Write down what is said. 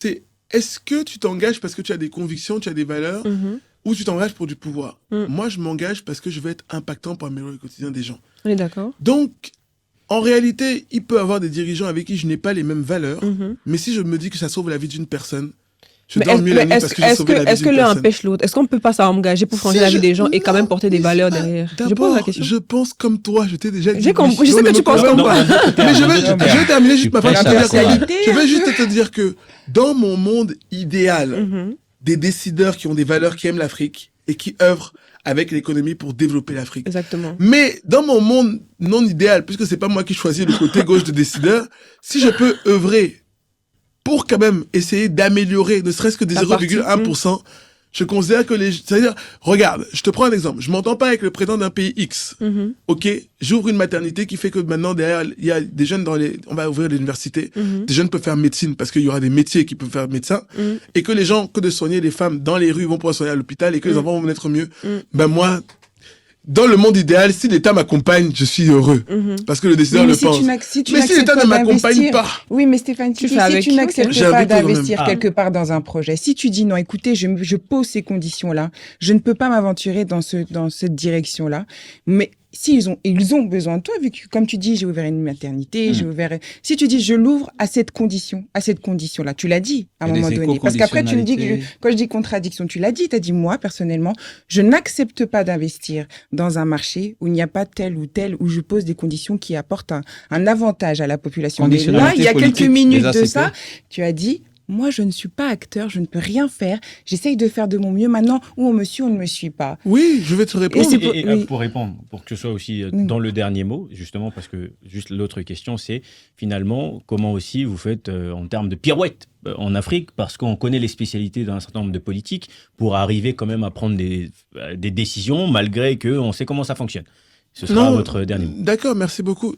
C'est est-ce que tu t'engages parce que tu as des convictions, tu as des valeurs, ou tu t'engages pour du pouvoir? Moi, je m'engage parce que je veux être impactant pour améliorer le quotidien des gens. On est d'accord. Donc, en réalité, il peut y avoir des dirigeants avec qui je n'ai pas les mêmes valeurs, mais si je me dis que ça sauve la vie d'une personne, je dors mieux la nuit parce que j'ai sauvé la vie d'une personne. Est-ce que l'un empêche l'autre? Est-ce qu'on ne peut pas s'engager pour changer la vie des gens et quand même porter des valeurs derrière? Je pose la question. Je pense comme toi, je t'ai déjà dit. Je sais que tu penses comme moi. Mais je vais terminer juste ma phrase. Je vais juste te dire que dans mon monde idéal, des décideurs qui ont des valeurs, qui aiment l'Afrique et qui œuvrent avec l'économie pour développer l'Afrique. Exactement. Mais dans mon monde non idéal, puisque c'est pas moi qui choisis le côté gauche de décideur, si je peux œuvrer pour quand même essayer d'améliorer, ne serait-ce que des 0,1%, je considère que c'est-à-dire, regarde, je te prends un exemple. Je m'entends pas avec le président d'un pays X. Ok? J'ouvre une maternité qui fait que maintenant, derrière, il y a des jeunes on va ouvrir l'université. Des jeunes peuvent faire médecine parce qu'il y aura des métiers qui peuvent faire médecin. Et que les gens, que de soigner les femmes dans les rues vont pouvoir soigner à l'hôpital et que les enfants vont naître mieux. Ben moi, dans le monde idéal, si l'État m'accompagne, je suis heureux. Parce que le décideur le pense. Mais si l'État ne m'accompagne pas. Oui, mais Stéphane, si tu n'acceptes pas d'investir quelque part dans un projet, si tu dis non, écoutez, je pose ces conditions-là, je ne peux pas m'aventurer dans cette direction-là, mais si ils ont besoin de toi, vu que, comme tu dis, j'ai ouvert une maternité, si tu dis, je l'ouvre à cette condition-là, tu l'as dit à un moment donné. Parce qu'après, tu me dis que, quand je dis contradiction, tu l'as dit, t'as dit, moi, personnellement, je n'accepte pas d'investir dans un marché où il n'y a pas tel ou tel, où je pose des conditions qui apportent un avantage à la population. Mais là, il y a quelques minutes de ça, tu as dit, moi, je ne suis pas acteur, je ne peux rien faire. J'essaye de faire de mon mieux. Maintenant, ou on me suit, ou on ne me suit pas. Oui, je vais te répondre. Et pour répondre, pour que ce soit aussi dans le dernier mot, justement, parce que juste l'autre question, c'est finalement comment aussi vous faites en termes de pirouette en Afrique, parce qu'on connaît les spécialités d'un certain nombre de politiques pour arriver quand même à prendre des décisions malgré qu'on sait comment ça fonctionne. Ce sera votre dernier mot. D'accord, merci beaucoup.